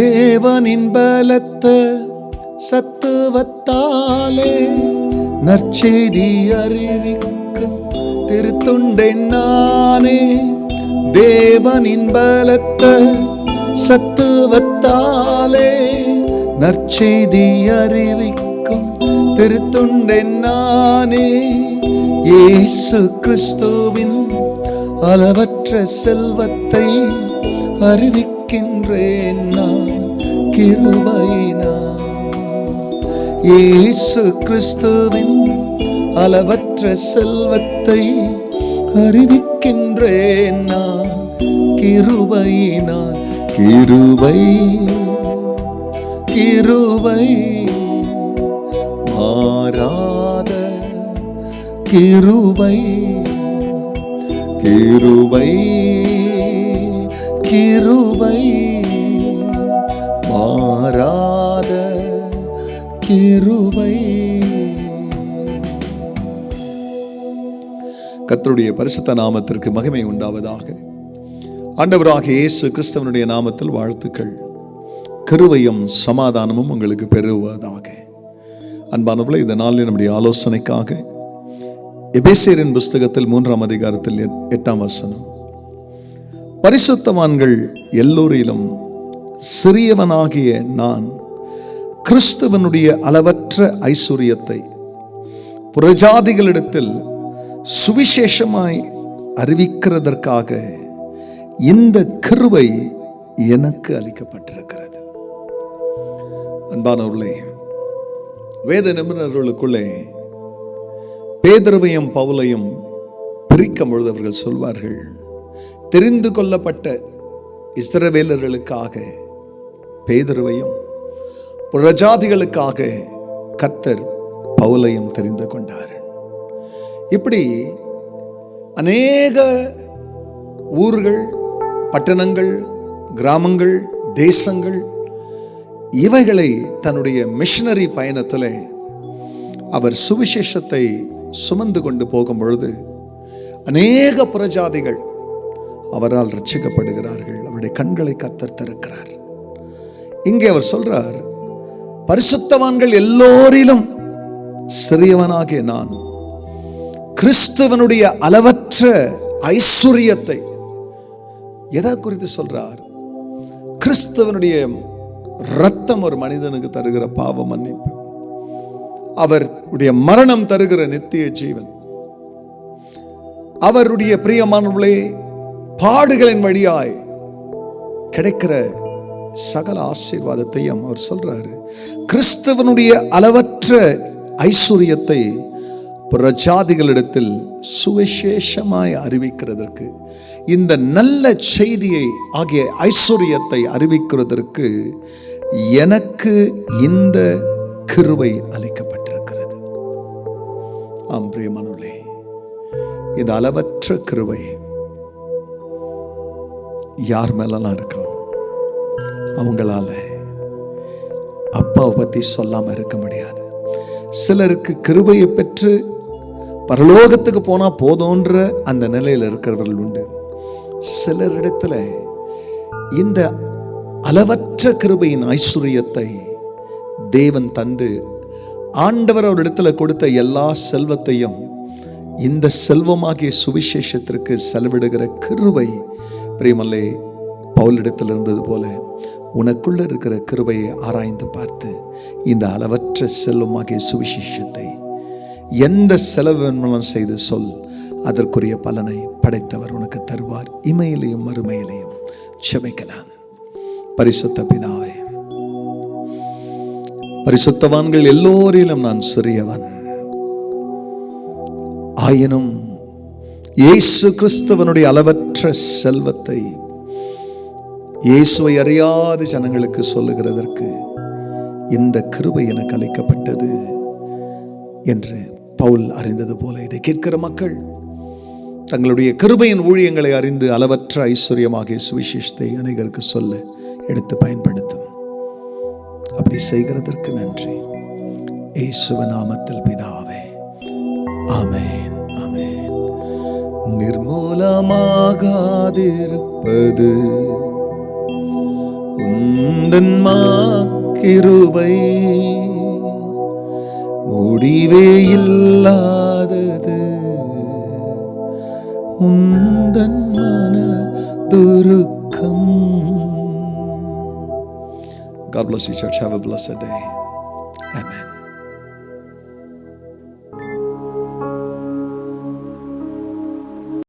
தேவனின் பலத்த சத்துவத்தாலே நற்செய்தி அறிவிக்கும் திருத்தொண்டன் நானே. தேவனின் பலத்த சத்துவத்தாலே நற்செய்தி அறிவிக்கும் திருத்தொண்டன் நானே. இயேசு கிறிஸ்துவின் அளவற்ற செல்வத்தை அறிவிக்கின்றேன் நான் கிருபையினால். இயேசு கிறிஸ்துவின் அளவற்ற செல்வத்தை அறிவிக்கின்றேன் நான் கிருபையினால். கிருபை கிருபை மாறாத கிருபை கிருபை கிருபை மாறாத கிருபை. கர்த்தருடைய பரிசுத்த நாமத்திற்கு மகிமை உண்டாவதாக. ஆண்டவராகிய இயேசு கிறிஸ்துவனுடைய நாமத்தில் வாழ்த்துக்கள். கிருபையும் சமாதானமும் உங்களுக்கு பெறுவதாக. அன்பானவர்களே, இந்த நாளில் நம்முடைய ஆலோசனைக்காக எபேசியரின் புஸ்தகத்தில் 3ஆம் அதிகாரத்தில் 8ஆம் வசனம், பரிசுத்தவான்கள் எல்லோரிலும் சிறியவனாகிய நான் கிறிஸ்துவனுடைய அளவற்ற ஐஸ்வரியத்தை புறஜாதிகளிடத்தில் சுவிசேஷமாய் அறிவிக்கிறதற்காக இந்த கிருபை எனக்கு அளிக்கப்பட்டிருக்கிறது. அன்பானவர்களே, வேத நிபுணர்களுக்குள்ளே பேதுருவையும் பவுலையும் பிரிக்கும் பொழுது அவர்கள் சொல்வார்கள், தெரிந்து கொள்ளப்பட்ட இஸ்ரவேலர்களுக்காக பேதுருவையும் புறஜாதிகளுக்காக கர்த்தர் பவுலையும் தெரிந்து கொண்டார். இப்படி அநேக ஊர்கள், பட்டணங்கள், கிராமங்கள், தேசங்கள் இவைகளை தன்னுடைய மிஷனரி பயணத்தில் அவர் சுவிசேஷத்தை சுமந்து கொண்டு போகும் பொழுது அநேக புறஜாதிகள் அவரால் ரட்சிக்கப்படுகிறார்கள். அவருடைய கண்களை கர்த்தர் திறக்கிறார். இங்கே அவர் சொல்றார், பரிசுத்தவான்கள் எல்லோரிலும் சிறியவனாகிய நான் கிறிஸ்துவனுடைய அளவற்ற ஐஸ்வரியத்தை. எதை குறித்து சொல்றார்? கிறிஸ்துவனுடைய இரத்தம் ஒரு மனிதனுக்கு தருகிற பாவ மன்னிப்பு, அவருடைய மரணம் தருகிற நித்திய ஜீவன், அவருடைய பிரியமானவர்களே பாடுகளின் வழியாய் கிடைக்கிற சகல ஆசீர்வாதத்தையும் அவர் சொல்றாரு. கிறிஸ்துவனுடைய அளவற்ற ஐஸ்வரியத்தை புறஜாதிகளிடத்தில் சுவிசேஷமாய் அறிவிக்கிறதற்கு, இந்த நல்ல செய்தியை ஆகிய ஐஸ்வரியத்தை அறிவிக்கிறதற்கு எனக்கு இந்த கிருபை அளிக்கப்பட்டிருக்கிறது. ஆம் பிரியமானவர்களே, இந்த அளவற்ற கிருபை யார் மேலாம் இருக்கும்? அவங்களால அப்பாவை பத்தி சொல்லாம இருக்க முடியாது. சிலருக்கு கிருபையை பெற்று பரலோகத்துக்கு போனா போதோன்ற அந்த நிலையில் இருக்கிறவர்கள் உண்டு. சிலரிடத்துல இந்த அளவற்ற கிருபையின் ஐஸ்வரியத்தை தேவன் தந்து, ஆண்டவர் அவரிடத்துல கொடுத்த எல்லா செல்வத்தையும் இந்த செல்வமாகிய சுவிசேஷத்திற்கு செலவிடுகிற கிருபை பிரியமல்லே பவுலிடத்தில் இருந்தது போல உனக்குள்ள இருக்கிற கிருபையை ஆராய்ந்து பார்த்து இந்த அளவற்ற செல்வமாகிய சுவிசேஷத்தை எந்த செலவு செய்து சொல், அதற்குரிய பலனை படைத்தவர் உனக்கு தருவார். இமையிலையும் மறுமையிலையும். செபிக்கலாம். பரிசுத்த பிதாவே, பரிசுத்தவான்கள் எல்லோரிலும் நான் சிறியவன், ஆயினும் இயேசு கிறிஸ்துவனுடைய அளவற்ற செல்வத்தை இயேசுவை அறியாத ஜனங்களுக்கு சொல்லுகிறதற்கு இந்த கிருபை எனக்கு அளிக்கப்பட்டது என்று பவுல் அறிந்தது போல இதை கேட்கிற மக்கள் தங்களுடைய கிருபையின் ஊழியங்களை அறிந்து அளவற்ற ஐஸ்வர்யமாகிய சுவிசேஷத்தை அநேகருக்கு சொல்ல எடுத்து பயன்படுத்தும். அப்படி செய்கிறதற்கு நன்றி. இயேசுவின் நாமத்தில் பிதாவே, ஆமென், ஆமென். நிர்மூலமாகாதிருப்பது உன் உந்தன் கிருபை முடிவே இல்லாதது, உந்தன் மனதுருக்கம். God bless you, church. Have a blessed day. Amen.